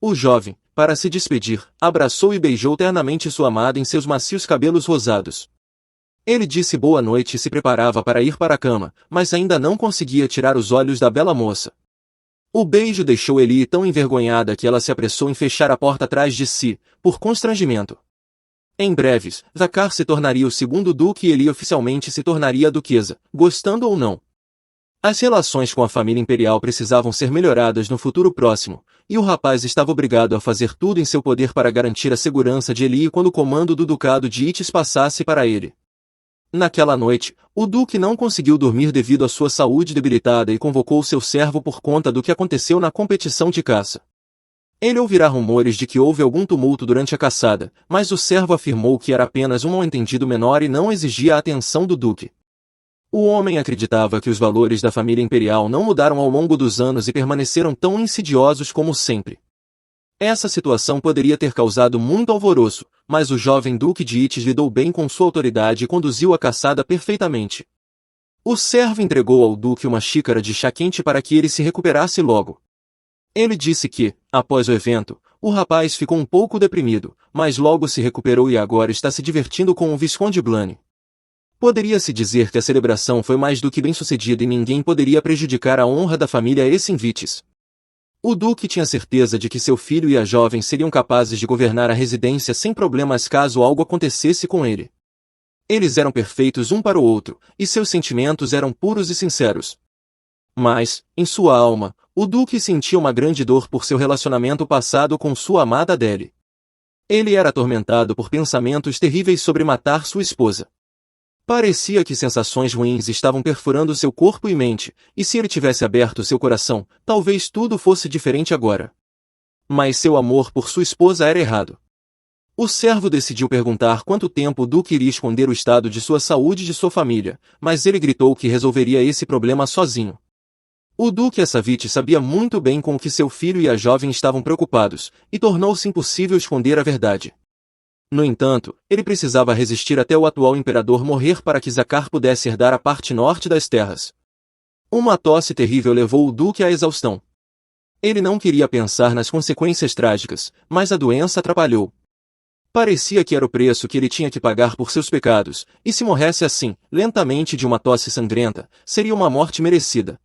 O jovem, para se despedir, abraçou e beijou ternamente sua amada em seus macios cabelos rosados. Ele disse boa noite e se preparava para ir para a cama, mas ainda não conseguia tirar os olhos da bela moça. O beijo deixou Ellie tão envergonhada que ela se apressou em fechar a porta atrás de si, por constrangimento. Em breves, Zakar se tornaria o segundo duque e Ellie oficialmente se tornaria a duquesa, gostando ou não. As relações com a família imperial precisavam ser melhoradas no futuro próximo, e o rapaz estava obrigado a fazer tudo em seu poder para garantir a segurança de Ellie quando o comando do ducado de Itis passasse para ele. Naquela noite, o duque não conseguiu dormir devido à sua saúde debilitada e convocou seu servo por conta do que aconteceu na competição de caça. Ele ouvirá rumores de que houve algum tumulto durante a caçada, mas o servo afirmou que era apenas um mal-entendido menor e não exigia a atenção do duque. O homem acreditava que os valores da família imperial não mudaram ao longo dos anos e permaneceram tão insidiosos como sempre. Essa situação poderia ter causado muito alvoroço, mas o jovem duque de Itis lidou bem com sua autoridade e conduziu a caçada perfeitamente. O servo entregou ao duque uma xícara de chá quente para que ele se recuperasse logo. Ele disse que, após o evento, o rapaz ficou um pouco deprimido, mas logo se recuperou e agora está se divertindo com o Visconde Blaine. Poderia-se dizer que a celebração foi mais do que bem-sucedida e ninguém poderia prejudicar a honra da família Essinvites. O duque tinha certeza de que seu filho e a jovem seriam capazes de governar a residência sem problemas caso algo acontecesse com ele. Eles eram perfeitos um para o outro, e seus sentimentos eram puros e sinceros. Mas, em sua alma, o duque sentia uma grande dor por seu relacionamento passado com sua amada Adele. Ele era atormentado por pensamentos terríveis sobre matar sua esposa. Parecia que sensações ruins estavam perfurando seu corpo e mente, e se ele tivesse aberto seu coração, talvez tudo fosse diferente agora. Mas seu amor por sua esposa era errado. O servo decidiu perguntar quanto tempo o duque iria esconder o estado de sua saúde e de sua família, mas ele gritou que resolveria esse problema sozinho. O duque Assavite sabia muito bem com o que seu filho e a jovem estavam preocupados, e tornou-se impossível esconder a verdade. No entanto, ele precisava resistir até o atual imperador morrer para que Zakar pudesse herdar a parte norte das terras. Uma tosse terrível levou o duque à exaustão. Ele não queria pensar nas consequências trágicas, mas a doença atrapalhou. Parecia que era o preço que ele tinha que pagar por seus pecados, e se morresse assim, lentamente de uma tosse sangrenta, seria uma morte merecida.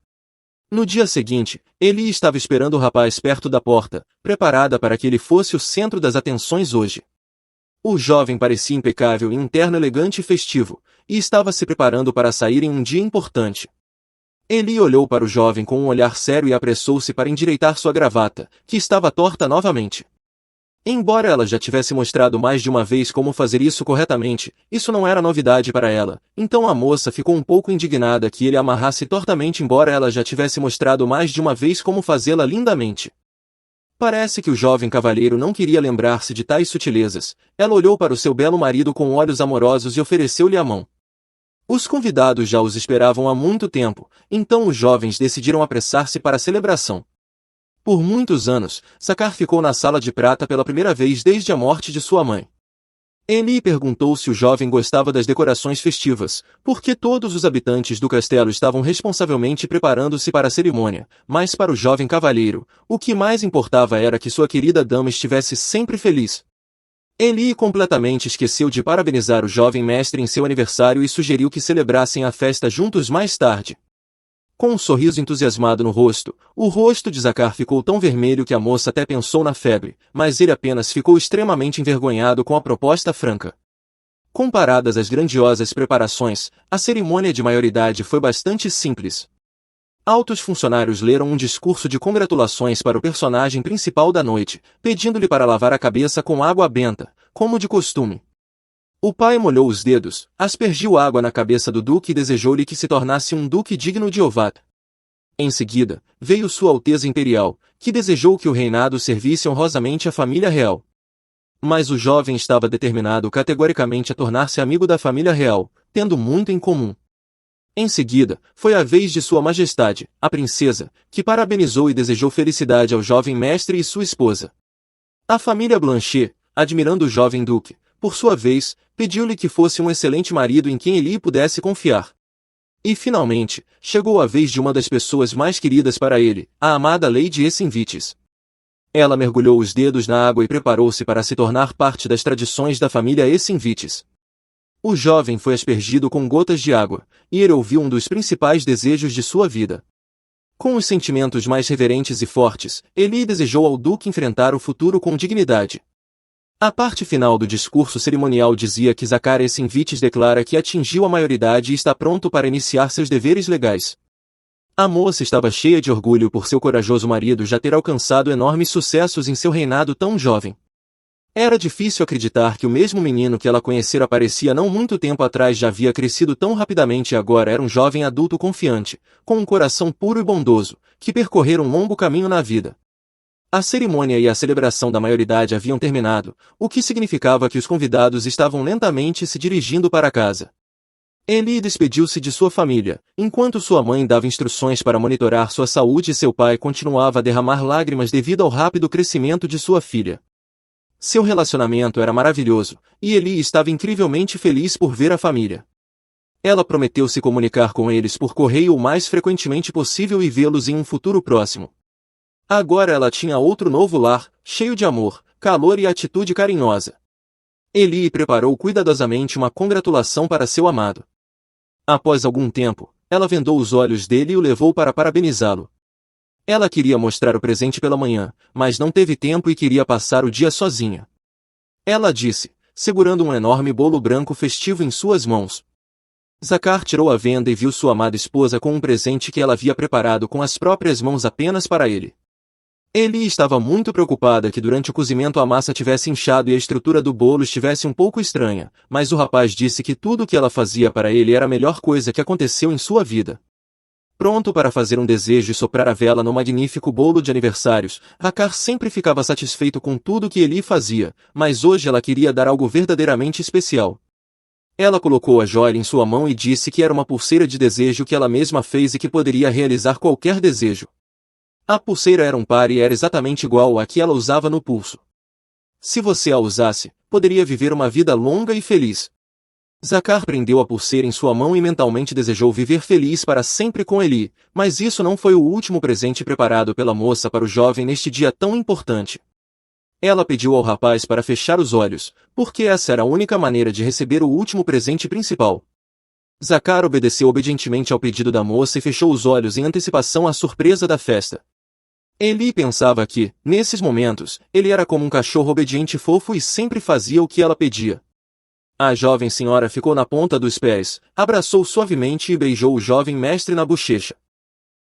No dia seguinte, Ellie estava esperando o rapaz perto da porta, preparada para que ele fosse o centro das atenções hoje. O jovem parecia impecável em um terno elegante e festivo, e estava se preparando para sair em um dia importante. Ellie olhou para o jovem com um olhar sério e apressou-se para endireitar sua gravata, que estava torta novamente. Embora ela já tivesse mostrado mais de uma vez como fazer isso corretamente, isso não era novidade para ela, então a moça ficou um pouco indignada que ele amarrasse tortamente embora ela já tivesse mostrado mais de uma vez como fazê-la lindamente. Parece que o jovem cavalheiro não queria lembrar-se de tais sutilezas. Ela olhou para o seu belo marido com olhos amorosos e ofereceu-lhe a mão. Os convidados já os esperavam há muito tempo, então os jovens decidiram apressar-se para a celebração. Por muitos anos, Zakar ficou na sala de prata pela primeira vez desde a morte de sua mãe. Ellie perguntou se o jovem gostava das decorações festivas, porque todos os habitantes do castelo estavam responsavelmente preparando-se para a cerimônia, mas para o jovem cavalheiro, o que mais importava era que sua querida dama estivesse sempre feliz. Ellie completamente esqueceu de parabenizar o jovem mestre em seu aniversário e sugeriu que celebrassem a festa juntos mais tarde. Com um sorriso entusiasmado no rosto, o rosto de Zakar ficou tão vermelho que a moça até pensou na febre, mas ele apenas ficou extremamente envergonhado com a proposta franca. Comparadas às grandiosas preparações, a cerimônia de maioridade foi bastante simples. Altos funcionários leram um discurso de congratulações para o personagem principal da noite, pedindo-lhe para lavar a cabeça com água benta, como de costume. O pai molhou os dedos, aspergiu água na cabeça do duque e desejou-lhe que se tornasse um duque digno de Ovat. Em seguida, veio Sua Alteza Imperial, que desejou que o reinado servisse honrosamente a família real. Mas o jovem estava determinado categoricamente a tornar-se amigo da família real, tendo muito em comum. Em seguida, foi a vez de Sua Majestade, a princesa, que parabenizou e desejou felicidade ao jovem mestre e sua esposa. A família Blanchet, admirando o jovem duque, por sua vez, pediu-lhe que fosse um excelente marido em quem ele pudesse confiar. E finalmente, chegou a vez de uma das pessoas mais queridas para ele, a amada Lady Essinvites. Ela mergulhou os dedos na água e preparou-se para se tornar parte das tradições da família Essinvites. O jovem foi aspergido com gotas de água, e ele ouviu um dos principais desejos de sua vida. Com os sentimentos mais reverentes e fortes, Eli desejou ao duque enfrentar o futuro com dignidade. A parte final do discurso cerimonial dizia que Zacar Essinvites declara que atingiu a maioridade e está pronto para iniciar seus deveres legais. A moça estava cheia de orgulho por seu corajoso marido já ter alcançado enormes sucessos em seu reinado tão jovem. Era difícil acreditar que o mesmo menino que ela conhecera parecia não muito tempo atrás já havia crescido tão rapidamente e agora era um jovem adulto confiante, com um coração puro e bondoso, que percorrera um longo caminho na vida. A cerimônia e a celebração da maioridade haviam terminado, o que significava que os convidados estavam lentamente se dirigindo para casa. Eli despediu-se de sua família, enquanto sua mãe dava instruções para monitorar sua saúde e seu pai continuava a derramar lágrimas devido ao rápido crescimento de sua filha. Seu relacionamento era maravilhoso, e Eli estava incrivelmente feliz por ver a família. Ela prometeu se comunicar com eles por correio o mais frequentemente possível e vê-los em um futuro próximo. Agora ela tinha outro novo lar, cheio de amor, calor e atitude carinhosa. Eli preparou cuidadosamente uma congratulação para seu amado. Após algum tempo, ela vendou os olhos dele e o levou para parabenizá-lo. Ela queria mostrar o presente pela manhã, mas não teve tempo e queria passar o dia sozinha. Ela disse, segurando um enorme bolo branco festivo em suas mãos. Zacar tirou a venda e viu sua amada esposa com um presente que ela havia preparado com as próprias mãos apenas para ele. Eli estava muito preocupada que durante o cozimento a massa tivesse inchado e a estrutura do bolo estivesse um pouco estranha, mas o rapaz disse que tudo o que ela fazia para ele era a melhor coisa que aconteceu em sua vida. Pronto para fazer um desejo e soprar a vela no magnífico bolo de aniversários, Zacar sempre ficava satisfeito com tudo que Eli fazia, mas hoje ela queria dar algo verdadeiramente especial. Ela colocou a joia em sua mão e disse que era uma pulseira de desejo que ela mesma fez e que poderia realizar qualquer desejo. A pulseira era um par e era exatamente igual à que ela usava no pulso. Se você a usasse, poderia viver uma vida longa e feliz. Zacar prendeu a pulseira em sua mão e mentalmente desejou viver feliz para sempre com Eli, mas isso não foi o último presente preparado pela moça para o jovem neste dia tão importante. Ela pediu ao rapaz para fechar os olhos, porque essa era a única maneira de receber o último presente principal. Zacar obedeceu obedientemente ao pedido da moça e fechou os olhos em antecipação à surpresa da festa. Eli pensava que, nesses momentos, ele era como um cachorro obediente e fofo e sempre fazia o que ela pedia. A jovem senhora ficou na ponta dos pés, abraçou suavemente e beijou o jovem mestre na bochecha.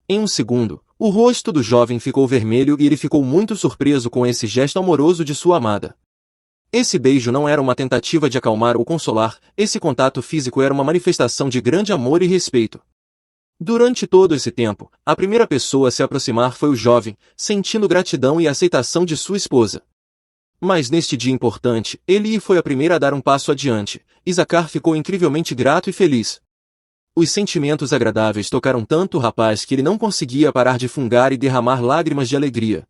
Em um segundo, o rosto do jovem ficou vermelho e ele ficou muito surpreso com esse gesto amoroso de sua amada. Esse beijo não era uma tentativa de acalmar ou consolar, esse contato físico era uma manifestação de grande amor e respeito. Durante todo esse tempo, a primeira pessoa a se aproximar foi o jovem, sentindo gratidão e aceitação de sua esposa. Mas neste dia importante, Eli foi a primeira a dar um passo adiante, e Zacar ficou incrivelmente grato e feliz. Os sentimentos agradáveis tocaram tanto o rapaz que ele não conseguia parar de fungar e derramar lágrimas de alegria.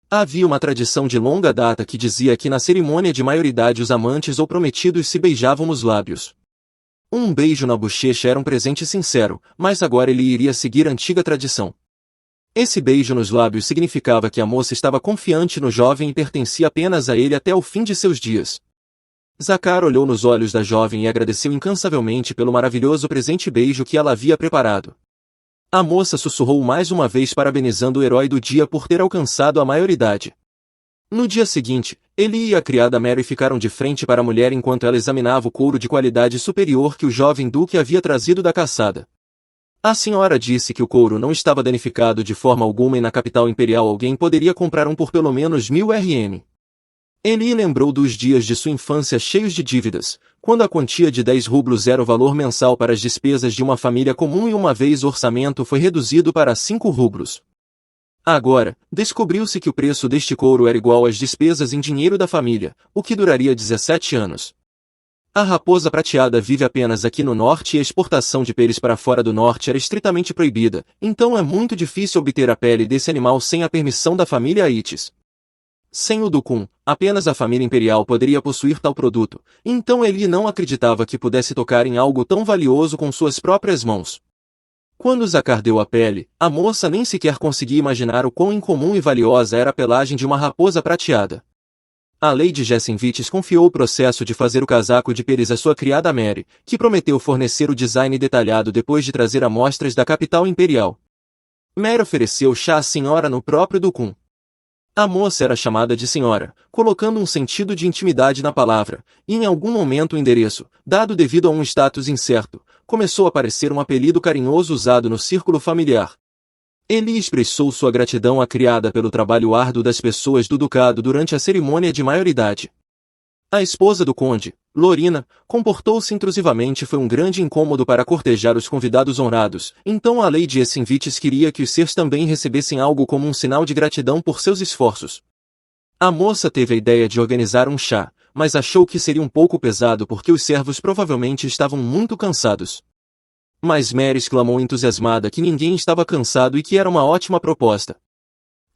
Havia uma tradição de longa data que dizia que na cerimônia de maioridade os amantes ou prometidos se beijavam nos lábios. Um beijo na bochecha era um presente sincero, mas agora ele iria seguir a antiga tradição. Esse beijo nos lábios significava que a moça estava confiante no jovem e pertencia apenas a ele até o fim de seus dias. Zacar olhou nos olhos da jovem e agradeceu incansavelmente pelo maravilhoso presente beijo que ela havia preparado. A moça sussurrou mais uma vez parabenizando o herói do dia por ter alcançado a maioridade. No dia seguinte, ele e a criada Mary ficaram de frente para a mulher enquanto ela examinava o couro de qualidade superior que o jovem duque havia trazido da caçada. A senhora disse que o couro não estava danificado de forma alguma e na capital imperial alguém poderia comprar um por pelo menos 1000 RM. Eli lembrou dos dias de sua infância cheios de dívidas, quando a quantia de 10 rublos era o valor mensal para as despesas de uma família comum e uma vez o orçamento foi reduzido para 5 rublos. Agora, descobriu-se que o preço deste couro era igual às despesas em dinheiro da família, o que duraria 17 anos. A raposa prateada vive apenas aqui no norte e a exportação de peles para fora do norte era estritamente proibida, então é muito difícil obter a pele desse animal sem a permissão da família Aites. Sem o Ducum, apenas a família imperial poderia possuir tal produto, então ele não acreditava que pudesse tocar em algo tão valioso com suas próprias mãos. Quando Zakar deu a pele, a moça nem sequer conseguia imaginar o quão incomum e valiosa era a pelagem de uma raposa prateada. A Lady Jessenvites confiou o processo de fazer o casaco de peles à sua criada Mary, que prometeu fornecer o design detalhado depois de trazer amostras da capital imperial. Mary ofereceu chá à senhora no próprio Ducum. A moça era chamada de senhora, colocando um sentido de intimidade na palavra, e em algum momento o endereço, dado devido a um status incerto, começou a parecer um apelido carinhoso usado no círculo familiar. Ele expressou sua gratidão à criada pelo trabalho árduo das pessoas do ducado durante a cerimônia de maioridade. A esposa do conde, Lorina, comportou-se intrusivamente e foi um grande incômodo para cortejar os convidados honrados, então a Lady Jessenvites queria que os seus também recebessem algo como um sinal de gratidão por seus esforços. A moça teve a ideia de organizar um chá, mas achou que seria um pouco pesado porque os servos provavelmente estavam muito cansados. Mas Mary exclamou entusiasmada que ninguém estava cansado e que era uma ótima proposta.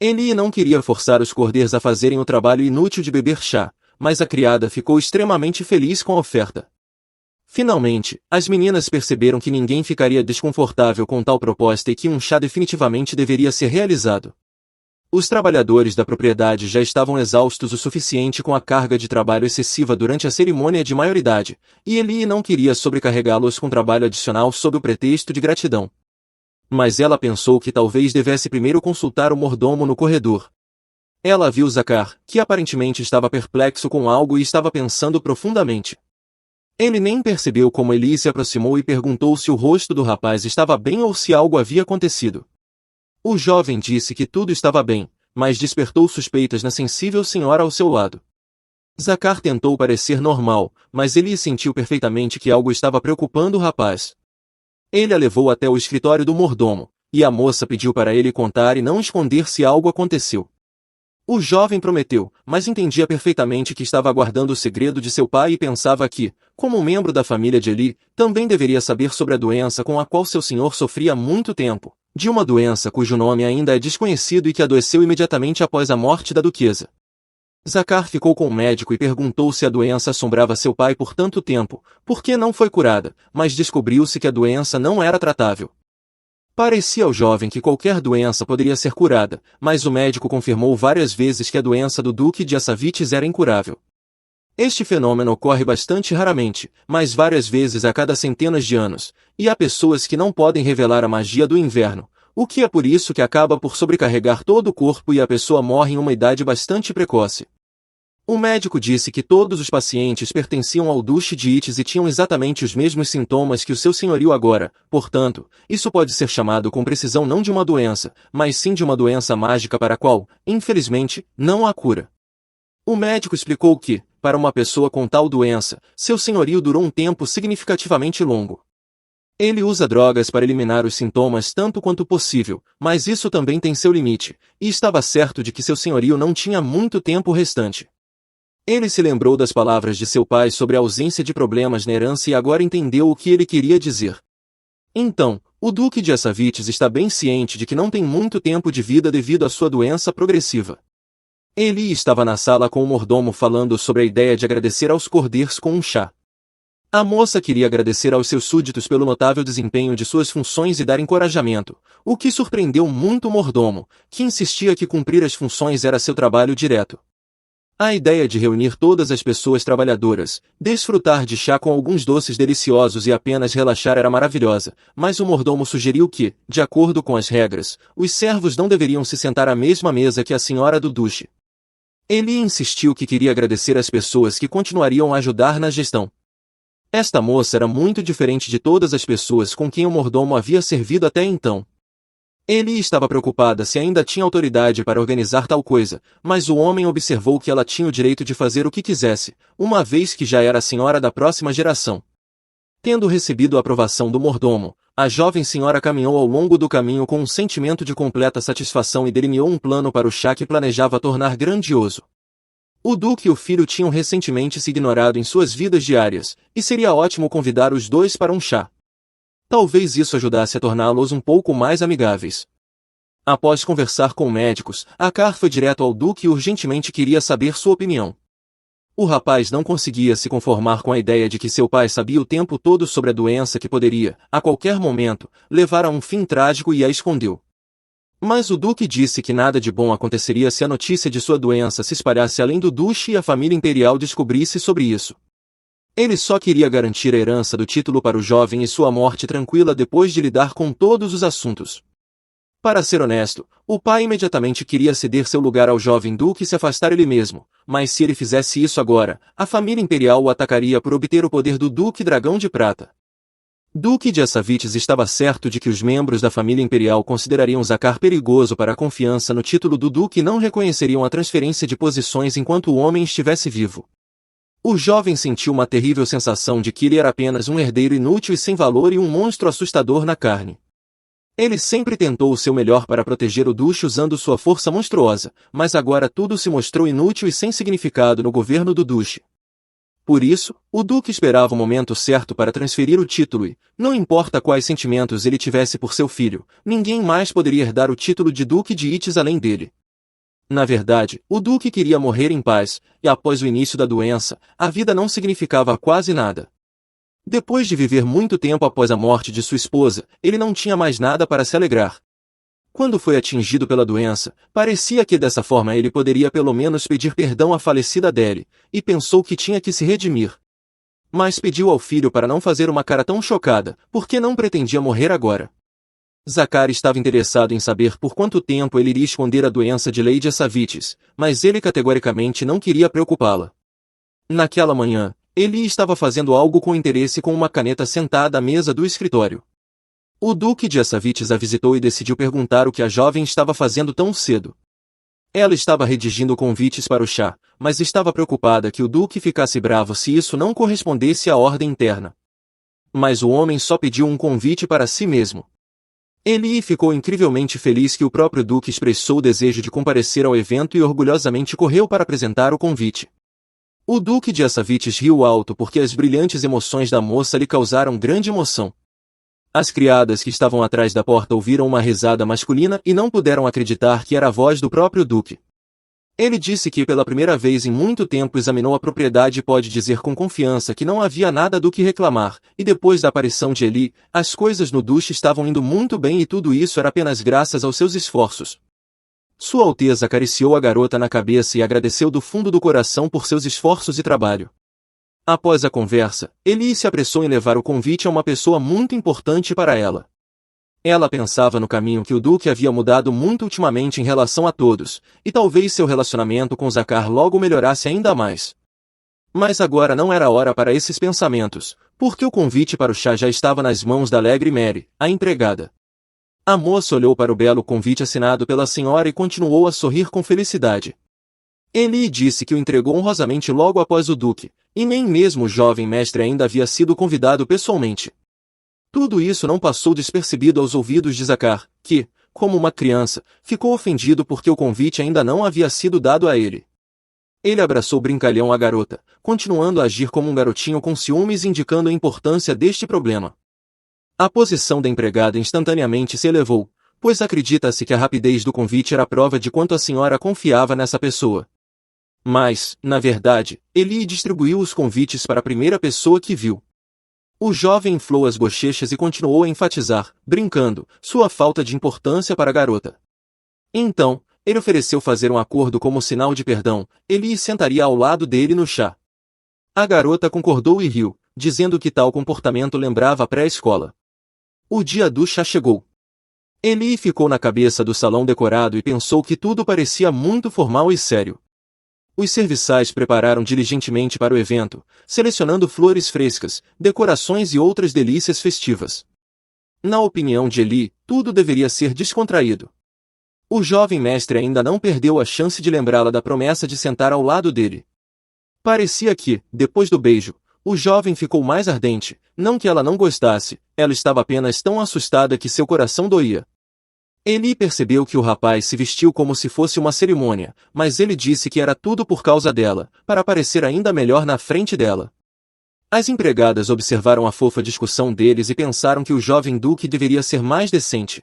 Ele não queria forçar os cordeiros a fazerem o trabalho inútil de beber chá, mas a criada ficou extremamente feliz com a oferta. Finalmente, as meninas perceberam que ninguém ficaria desconfortável com tal proposta e que um chá definitivamente deveria ser realizado. Os trabalhadores da propriedade já estavam exaustos o suficiente com a carga de trabalho excessiva durante a cerimônia de maioridade, e Eli não queria sobrecarregá-los com trabalho adicional sob o pretexto de gratidão. Mas ela pensou que talvez devesse primeiro consultar o mordomo no corredor. Ela viu Zakar, que aparentemente estava perplexo com algo e estava pensando profundamente. Ele nem percebeu como Eli se aproximou e perguntou se o rosto do rapaz estava bem ou se algo havia acontecido. O jovem disse que tudo estava bem, mas despertou suspeitas na sensível senhora ao seu lado. Zakar tentou parecer normal, mas Eli sentiu perfeitamente que algo estava preocupando o rapaz. Ele a levou até o escritório do mordomo, e a moça pediu para ele contar e não esconder se algo aconteceu. O jovem prometeu, mas entendia perfeitamente que estava guardando o segredo de seu pai e pensava que, como membro da família de Eli, também deveria saber sobre a doença com a qual seu senhor sofria há muito tempo, de uma doença cujo nome ainda é desconhecido e que adoeceu imediatamente após a morte da duquesa. Zakar ficou com o médico e perguntou se a doença assombrava seu pai por tanto tempo, por que não foi curada, mas descobriu-se que a doença não era tratável. Parecia ao jovem que qualquer doença poderia ser curada, mas o médico confirmou várias vezes que a doença do Duque de Assavites era incurável. Este fenômeno ocorre bastante raramente, mas várias vezes a cada centenas de anos, e há pessoas que não podem revelar a magia do inverno, o que é por isso que acaba por sobrecarregar todo o corpo e a pessoa morre em uma idade bastante precoce. O médico disse que todos os pacientes pertenciam ao Duque de Ites e tinham exatamente os mesmos sintomas que o seu senhorio agora, portanto, isso pode ser chamado com precisão não de uma doença, mas sim de uma doença mágica para a qual, infelizmente, não há cura. O médico explicou que, para uma pessoa com tal doença, seu senhorio durou um tempo significativamente longo. Ele usa drogas para eliminar os sintomas tanto quanto possível, mas isso também tem seu limite, e estava certo de que seu senhorio não tinha muito tempo restante. Ele se lembrou das palavras de seu pai sobre a ausência de problemas na herança e agora entendeu o que ele queria dizer. Então, o Duque de Assavites está bem ciente de que não tem muito tempo de vida devido à sua doença progressiva. Eli estava na sala com o mordomo falando sobre a ideia de agradecer aos cordeiros com um chá. A moça queria agradecer aos seus súditos pelo notável desempenho de suas funções e dar encorajamento, o que surpreendeu muito o mordomo, que insistia que cumprir as funções era seu trabalho direto. A ideia de reunir todas as pessoas trabalhadoras, desfrutar de chá com alguns doces deliciosos e apenas relaxar era maravilhosa, mas o mordomo sugeriu que, de acordo com as regras, os servos não deveriam se sentar à mesma mesa que a senhora do duque. Ele insistiu que queria agradecer às pessoas que continuariam a ajudar na gestão. Esta moça era muito diferente de todas as pessoas com quem o mordomo havia servido até então. Eli estava preocupada se ainda tinha autoridade para organizar tal coisa, mas o homem observou que ela tinha o direito de fazer o que quisesse, uma vez que já era a senhora da próxima geração. Tendo recebido a aprovação do mordomo, a jovem senhora caminhou ao longo do caminho com um sentimento de completa satisfação e delineou um plano para o chá que planejava tornar grandioso. O duque e o filho tinham recentemente se ignorado em suas vidas diárias, e seria ótimo convidar os dois para um chá. Talvez isso ajudasse a torná-los um pouco mais amigáveis. Após conversar com médicos, Akar foi direto ao duque e urgentemente queria saber sua opinião. O rapaz não conseguia se conformar com a ideia de que seu pai sabia o tempo todo sobre a doença que poderia, a qualquer momento, levar a um fim trágico e a escondeu. Mas o duque disse que nada de bom aconteceria se a notícia de sua doença se espalhasse além do duque e a família imperial descobrisse sobre isso. Ele só queria garantir a herança do título para o jovem e sua morte tranquila depois de lidar com todos os assuntos. Para ser honesto, o pai imediatamente queria ceder seu lugar ao jovem duque e se afastar ele mesmo, mas se ele fizesse isso agora, a família imperial o atacaria por obter o poder do Duque Dragão de Prata. Duque de Assavites estava certo de que os membros da família imperial considerariam Zakar perigoso para a confiança no título do duque e não reconheceriam a transferência de posições enquanto o homem estivesse vivo. O jovem sentiu uma terrível sensação de que ele era apenas um herdeiro inútil e sem valor e um monstro assustador na carne. Ele sempre tentou o seu melhor para proteger o duque usando sua força monstruosa, mas agora tudo se mostrou inútil e sem significado no governo do duque. Por isso, o duque esperava o momento certo para transferir o título e, não importa quais sentimentos ele tivesse por seu filho, ninguém mais poderia herdar o título de Duque de Itis além dele. Na verdade, o duque queria morrer em paz, e após o início da doença, a vida não significava quase nada. Depois de viver muito tempo após a morte de sua esposa, ele não tinha mais nada para se alegrar. Quando foi atingido pela doença, parecia que dessa forma ele poderia pelo menos pedir perdão à falecida Adele, e pensou que tinha que se redimir. Mas pediu ao filho para não fazer uma cara tão chocada, porque não pretendia morrer agora. Zakar estava interessado em saber por quanto tempo ele iria esconder a doença de Lady Assavites, mas ele categoricamente não queria preocupá-la. Naquela manhã, Eli estava fazendo algo com interesse com uma caneta sentada à mesa do escritório. O Duque de Assavites a visitou e decidiu perguntar o que a jovem estava fazendo tão cedo. Ela estava redigindo convites para o chá, mas estava preocupada que o Duque ficasse bravo se isso não correspondesse à ordem interna. Mas o homem só pediu um convite para si mesmo. Eli ficou incrivelmente feliz que o próprio Duque expressou o desejo de comparecer ao evento e orgulhosamente correu para apresentar o convite. O Duque de Assavites riu alto porque as brilhantes emoções da moça lhe causaram grande emoção. As criadas que estavam atrás da porta ouviram uma risada masculina e não puderam acreditar que era a voz do próprio Duque. Ele disse que pela primeira vez em muito tempo examinou a propriedade e pode dizer com confiança que não havia nada do que reclamar, e depois da aparição de Eli, as coisas no duche estavam indo muito bem e tudo isso era apenas graças aos seus esforços. Sua Alteza acariciou a garota na cabeça e agradeceu do fundo do coração por seus esforços e trabalho. Após a conversa, Eli se apressou em levar o convite a uma pessoa muito importante para ela. Ela pensava no caminho que o Duque havia mudado muito ultimamente em relação a todos, e talvez seu relacionamento com Zakar logo melhorasse ainda mais. Mas agora não era hora para esses pensamentos, porque o convite para o chá já estava nas mãos da alegre Mary, a empregada. A moça olhou para o belo convite assinado pela senhora e continuou a sorrir com felicidade. Eli disse que o entregou honrosamente logo após o Duque, e nem mesmo o jovem mestre ainda havia sido convidado pessoalmente. Tudo isso não passou despercebido aos ouvidos de Zakar, que, como uma criança, ficou ofendido porque o convite ainda não havia sido dado a ele. Ele abraçou brincalhão a garota, continuando a agir como um garotinho com ciúmes indicando a importância deste problema. A posição da empregada instantaneamente se elevou, pois acredita-se que a rapidez do convite era prova de quanto a senhora confiava nessa pessoa. Mas, na verdade, Eli distribuiu os convites para a primeira pessoa que viu. O jovem inflou as bochechas e continuou a enfatizar, brincando, sua falta de importância para a garota. Então, ele ofereceu fazer um acordo como sinal de perdão, Eli sentaria ao lado dele no chá. A garota concordou e riu, dizendo que tal comportamento lembrava a pré-escola. O dia do chá chegou. Eli ficou na cabeça do salão decorado e pensou que tudo parecia muito formal e sério. Os serviçais prepararam diligentemente para o evento, selecionando flores frescas, decorações e outras delícias festivas. Na opinião de Eli, tudo deveria ser descontraído. O jovem mestre ainda não perdeu a chance de lembrá-la da promessa de sentar ao lado dele. Parecia que, depois do beijo, o jovem ficou mais ardente, não que ela não gostasse, ela estava apenas tão assustada que seu coração doía. Eli percebeu que o rapaz se vestiu como se fosse uma cerimônia, mas ele disse que era tudo por causa dela, para parecer ainda melhor na frente dela. As empregadas observaram a fofa discussão deles e pensaram que o jovem duque deveria ser mais decente.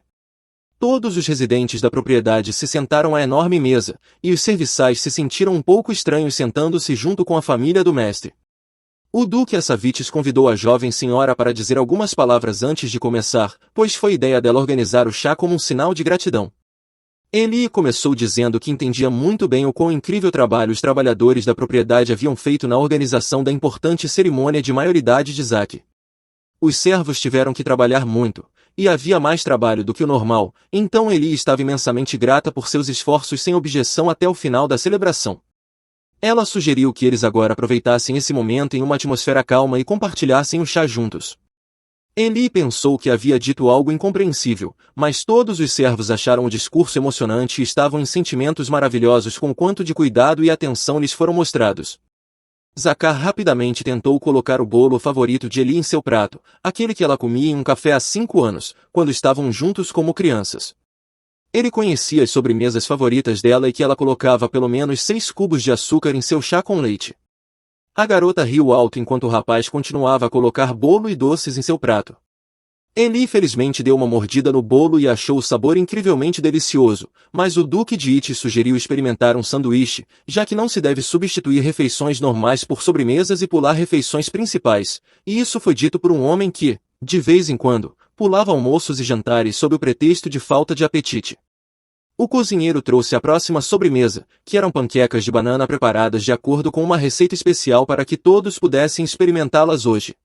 Todos os residentes da propriedade se sentaram à enorme mesa, e os serviçais se sentiram um pouco estranhos sentando-se junto com a família do mestre. O duque Assavites convidou a jovem senhora para dizer algumas palavras antes de começar, pois foi ideia dela organizar o chá como um sinal de gratidão. Ele começou dizendo que entendia muito bem o quão incrível trabalho os trabalhadores da propriedade haviam feito na organização da importante cerimônia de maioridade de Zack. Os servos tiveram que trabalhar muito, e havia mais trabalho do que o normal, então Eli estava imensamente grata por seus esforços sem objeção até o final da celebração. Ela sugeriu que eles agora aproveitassem esse momento em uma atmosfera calma e compartilhassem o chá juntos. Eli pensou que havia dito algo incompreensível, mas todos os servos acharam o discurso emocionante e estavam em sentimentos maravilhosos com quanto de cuidado e atenção lhes foram mostrados. Zacar rapidamente tentou colocar o bolo favorito de Eli em seu prato, aquele que ela comia em um café há 5 anos, quando estavam juntos como crianças. Ele conhecia as sobremesas favoritas dela e que ela colocava pelo menos 6 cubos de açúcar em seu chá com leite. A garota riu alto enquanto o rapaz continuava a colocar bolo e doces em seu prato. Eli felizmente deu uma mordida no bolo e achou o sabor incrivelmente delicioso, mas o Duque de Itch sugeriu experimentar um sanduíche, já que não se deve substituir refeições normais por sobremesas e pular refeições principais, e isso foi dito por um homem que, de vez em quando, pulava almoços e jantares sob o pretexto de falta de apetite. O cozinheiro trouxe a próxima sobremesa, que eram panquecas de banana preparadas de acordo com uma receita especial para que todos pudessem experimentá-las hoje.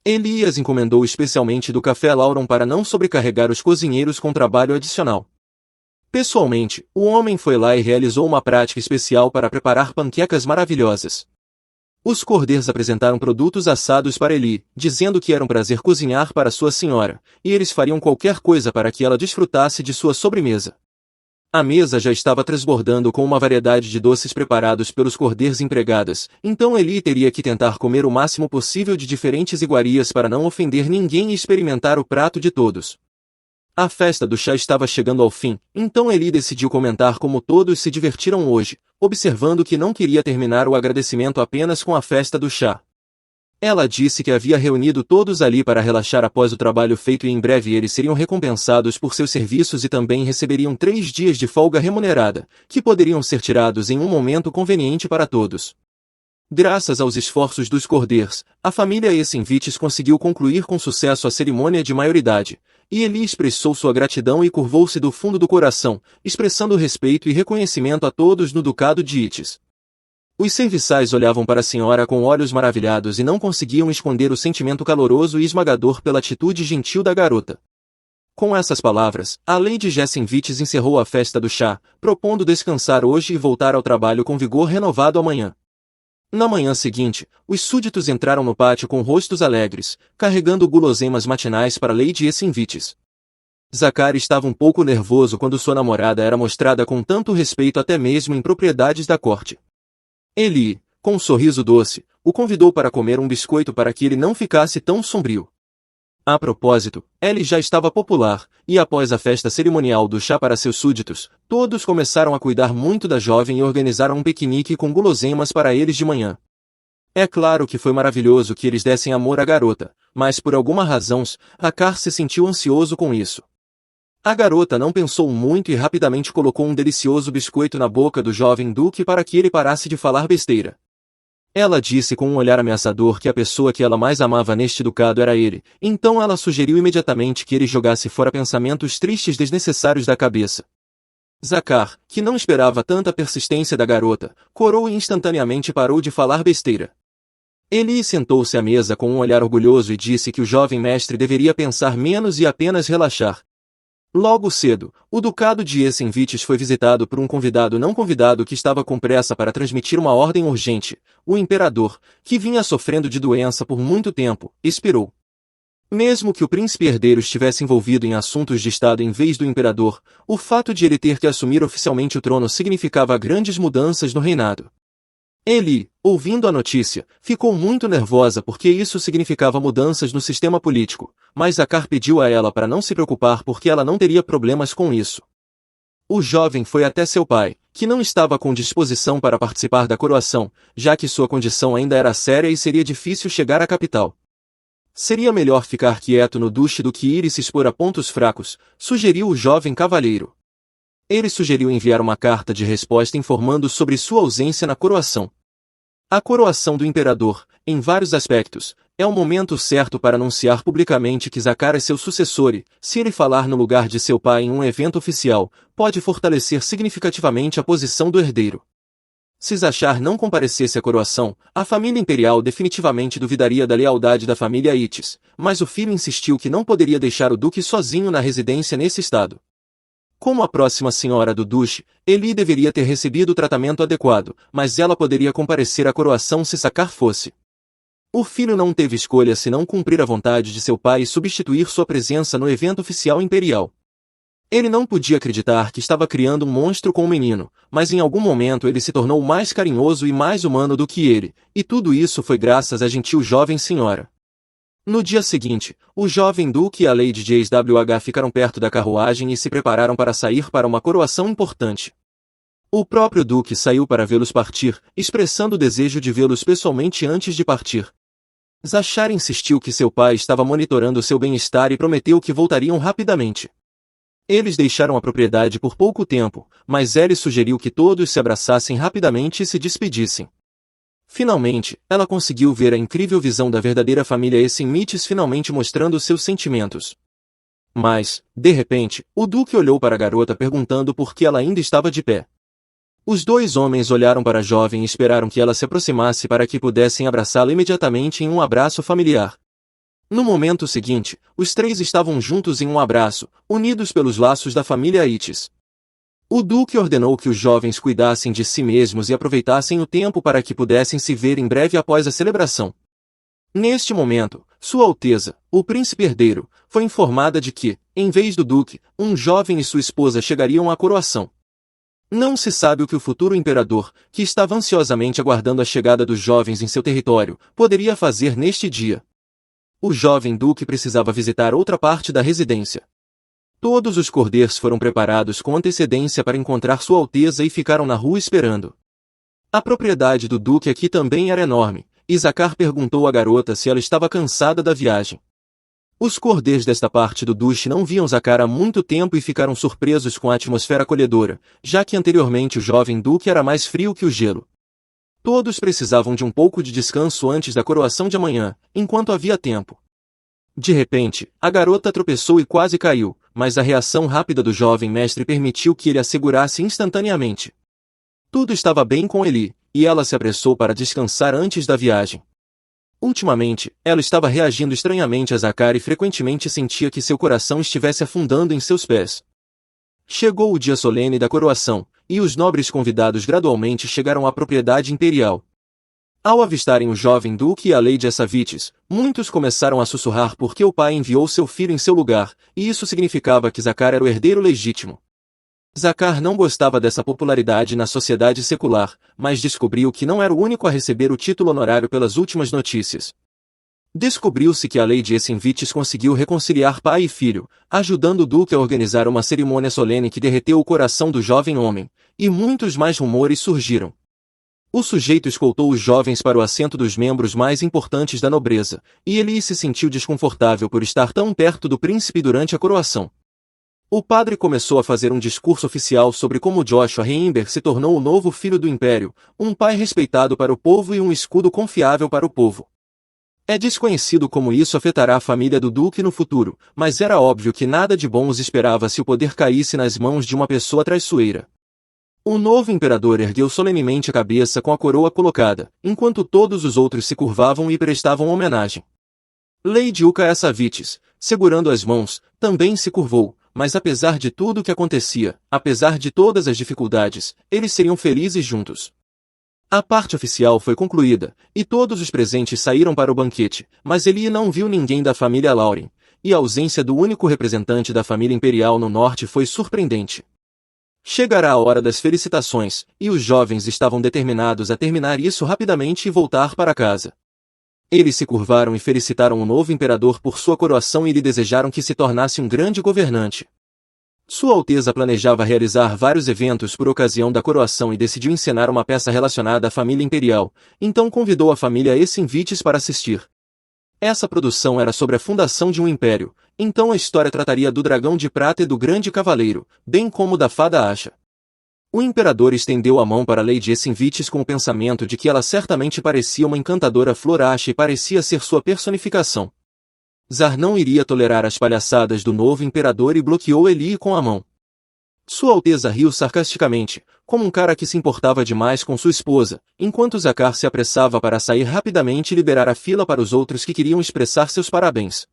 Eli as encomendou especialmente do Café Lauron para não sobrecarregar os cozinheiros com trabalho adicional. Pessoalmente, o homem foi lá e realizou uma prática especial para preparar panquecas maravilhosas. Os cordeiros apresentaram produtos assados para Eli, dizendo que era um prazer cozinhar para sua senhora, e eles fariam qualquer coisa para que ela desfrutasse de sua sobremesa. A mesa já estava transbordando com uma variedade de doces preparados pelos cordeiros empregadas, então Eli teria que tentar comer o máximo possível de diferentes iguarias para não ofender ninguém e experimentar o prato de todos. A festa do chá estava chegando ao fim, então Eli decidiu comentar como todos se divertiram hoje, observando que não queria terminar o agradecimento apenas com a festa do chá. Ela disse que havia reunido todos ali para relaxar após o trabalho feito e em breve eles seriam recompensados por seus serviços e também receberiam 3 dias de folga remunerada, que poderiam ser tirados em um momento conveniente para todos. Graças aos esforços dos cordeiros, a família Essenvites conseguiu concluir com sucesso a cerimônia de maioridade, e Eli expressou sua gratidão e curvou-se do fundo do coração, expressando respeito e reconhecimento a todos no Ducado de Itch. Os serviçais olhavam para a senhora com olhos maravilhados e não conseguiam esconder o sentimento caloroso e esmagador pela atitude gentil da garota. Com essas palavras, a Lady Jessenvites encerrou a festa do chá, propondo descansar hoje e voltar ao trabalho com vigor renovado amanhã. Na manhã seguinte, os súditos entraram no pátio com rostos alegres, carregando guloseimas matinais para Lady Jessenvites. Zacar estava um pouco nervoso quando sua namorada era mostrada com tanto respeito até mesmo em propriedades da corte. Eli, com um sorriso doce, o convidou para comer um biscoito para que ele não ficasse tão sombrio. A propósito, ele já estava popular, e após a festa cerimonial do chá para seus súditos, todos começaram a cuidar muito da jovem e organizaram um piquenique com guloseimas para eles de manhã. É claro que foi maravilhoso que eles dessem amor à garota, mas por alguma razão, Zacar se sentiu ansioso com isso. A garota não pensou muito e rapidamente colocou um delicioso biscoito na boca do jovem duque para que ele parasse de falar besteira. Ela disse com um olhar ameaçador que a pessoa que ela mais amava neste ducado era ele, então ela sugeriu imediatamente que ele jogasse fora pensamentos tristes desnecessários da cabeça. Zacar, que não esperava tanta persistência da garota, corou e instantaneamente parou de falar besteira. Eli sentou-se à mesa com um olhar orgulhoso e disse que o jovem mestre deveria pensar menos e apenas relaxar. Logo cedo, o Ducado de Essenvites foi visitado por um convidado não convidado que estava com pressa para transmitir uma ordem urgente. O imperador, que vinha sofrendo de doença por muito tempo, expirou. Mesmo que o príncipe herdeiro estivesse envolvido em assuntos de estado em vez do imperador, o fato de ele ter que assumir oficialmente o trono significava grandes mudanças no reinado. Eli, ouvindo a notícia, ficou muito nervosa porque isso significava mudanças no sistema político, mas Zacar pediu a ela para não se preocupar porque ela não teria problemas com isso. O jovem foi até seu pai, que não estava com disposição para participar da coroação, já que sua condição ainda era séria e seria difícil chegar à capital. Seria melhor ficar quieto no duche do que ir e se expor a pontos fracos, sugeriu o jovem cavalheiro. Ele sugeriu enviar uma carta de resposta informando sobre sua ausência na coroação. A coroação do imperador, em vários aspectos, é o momento certo para anunciar publicamente que Zacar é seu sucessor e, se ele falar no lugar de seu pai em um evento oficial, pode fortalecer significativamente a posição do herdeiro. Se Zachar não comparecesse à coroação, a família imperial definitivamente duvidaria da lealdade da família Itis, mas o filho insistiu que não poderia deixar o duque sozinho na residência nesse estado. Como a próxima senhora do duche, Eli deveria ter recebido o tratamento adequado, mas ela poderia comparecer à coroação se Zacar fosse. O filho não teve escolha senão cumprir a vontade de seu pai e substituir sua presença no evento oficial imperial. Ele não podia acreditar que estava criando um monstro com o menino, mas em algum momento ele se tornou mais carinhoso e mais humano do que ele, e tudo isso foi graças à gentil jovem senhora. No dia seguinte, o jovem duque e a Lady JWH ficaram perto da carruagem e se prepararam para sair para uma coroação importante. O próprio duque saiu para vê-los partir, expressando o desejo de vê-los pessoalmente antes de partir. Zachar insistiu que seu pai estava monitorando seu bem-estar e prometeu que voltariam rapidamente. Eles deixaram a propriedade por pouco tempo, mas Ellie sugeriu que todos se abraçassem rapidamente e se despedissem. Finalmente, ela conseguiu ver a incrível visão da verdadeira família Essin-Mitis finalmente mostrando seus sentimentos. Mas, de repente, o duque olhou para a garota perguntando por que ela ainda estava de pé. Os dois homens olharam para a jovem e esperaram que ela se aproximasse para que pudessem abraçá-la imediatamente em um abraço familiar. No momento seguinte, os três estavam juntos em um abraço, unidos pelos laços da família Itis. O duque ordenou que os jovens cuidassem de si mesmos e aproveitassem o tempo para que pudessem se ver em breve após a celebração. Neste momento, Sua Alteza, o príncipe herdeiro, foi informada de que, em vez do duque, um jovem e sua esposa chegariam à coroação. Não se sabe o que o futuro imperador, que estava ansiosamente aguardando a chegada dos jovens em seu território, poderia fazer neste dia. O jovem duque precisava visitar outra parte da residência. Todos os cordeiros foram preparados com antecedência para encontrar Sua Alteza e ficaram na rua esperando. A propriedade do duque aqui também era enorme, e Zacar perguntou à garota se ela estava cansada da viagem. Os cordeiros desta parte do duche não viam Zacar há muito tempo e ficaram surpresos com a atmosfera acolhedora, já que anteriormente o jovem duque era mais frio que o gelo. Todos precisavam de um pouco de descanso antes da coroação de amanhã, enquanto havia tempo. De repente, a garota tropeçou e quase caiu, mas a reação rápida do jovem mestre permitiu que ele a segurasse instantaneamente. Tudo estava bem com Eli, e ela se apressou para descansar antes da viagem. Ultimamente, ela estava reagindo estranhamente a Zacar e frequentemente sentia que seu coração estivesse afundando em seus pés. Chegou o dia solene da coroação, e os nobres convidados gradualmente chegaram à propriedade imperial. Ao avistarem o jovem duque e a Lady Assavites, muitos começaram a sussurrar porque o pai enviou seu filho em seu lugar, e isso significava que Zacar era o herdeiro legítimo. Zacar não gostava dessa popularidade na sociedade secular, mas descobriu que não era o único a receber o título honorário pelas últimas notícias. Descobriu-se que a Lady Essin-Vitis conseguiu reconciliar pai e filho, ajudando o duque a organizar uma cerimônia solene que derreteu o coração do jovem homem, e muitos mais rumores surgiram. O sujeito escoltou os jovens para o assento dos membros mais importantes da nobreza, e ele se sentiu desconfortável por estar tão perto do príncipe durante a coroação. O padre começou a fazer um discurso oficial sobre como Joshua Reimberg se tornou o novo filho do império, um pai respeitado para o povo e um escudo confiável para o povo. É desconhecido como isso afetará a família do duque no futuro, mas era óbvio que nada de bom os esperava se o poder caísse nas mãos de uma pessoa traiçoeira. O novo imperador ergueu solenemente a cabeça com a coroa colocada, enquanto todos os outros se curvavam e prestavam homenagem. Lady Uka Assavites, segurando as mãos, também se curvou, mas apesar de tudo o que acontecia, apesar de todas as dificuldades, eles seriam felizes juntos. A parte oficial foi concluída, e todos os presentes saíram para o banquete, mas Eli não viu ninguém da família Lauren, e a ausência do único representante da família imperial no norte foi surpreendente. Chegará a hora das felicitações, e os jovens estavam determinados a terminar isso rapidamente e voltar para casa. Eles se curvaram e felicitaram o novo imperador por sua coroação e lhe desejaram que se tornasse um grande governante. Sua Alteza planejava realizar vários eventos por ocasião da coroação e decidiu encenar uma peça relacionada à família imperial, então convidou a família Essin-Vitis para assistir. Essa produção era sobre a fundação de um império, então a história trataria do dragão de prata e do grande cavaleiro, bem como da fada Asha. O imperador estendeu a mão para Lady Essinvites com o pensamento de que ela certamente parecia uma encantadora flor Asha e parecia ser sua personificação. Zar não iria tolerar as palhaçadas do novo imperador e bloqueou Elie com a mão. Sua Alteza riu sarcasticamente, como um cara que se importava demais com sua esposa, enquanto Zakar se apressava para sair rapidamente e liberar a fila para os outros que queriam expressar seus parabéns.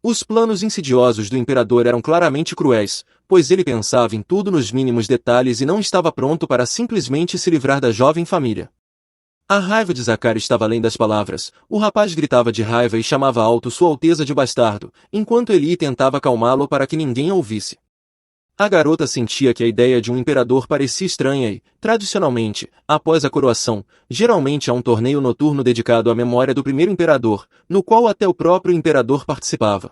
Os planos insidiosos do imperador eram claramente cruéis, pois ele pensava em tudo nos mínimos detalhes e não estava pronto para simplesmente se livrar da jovem família. A raiva de Zakar estava além das palavras. O rapaz gritava de raiva e chamava alto Sua Alteza de bastardo, enquanto Elie tentava acalmá-lo para que ninguém a ouvisse. A garota sentia que a ideia de um imperador parecia estranha e, tradicionalmente, após a coroação, geralmente há um torneio noturno dedicado à memória do primeiro imperador, no qual até o próprio imperador participava.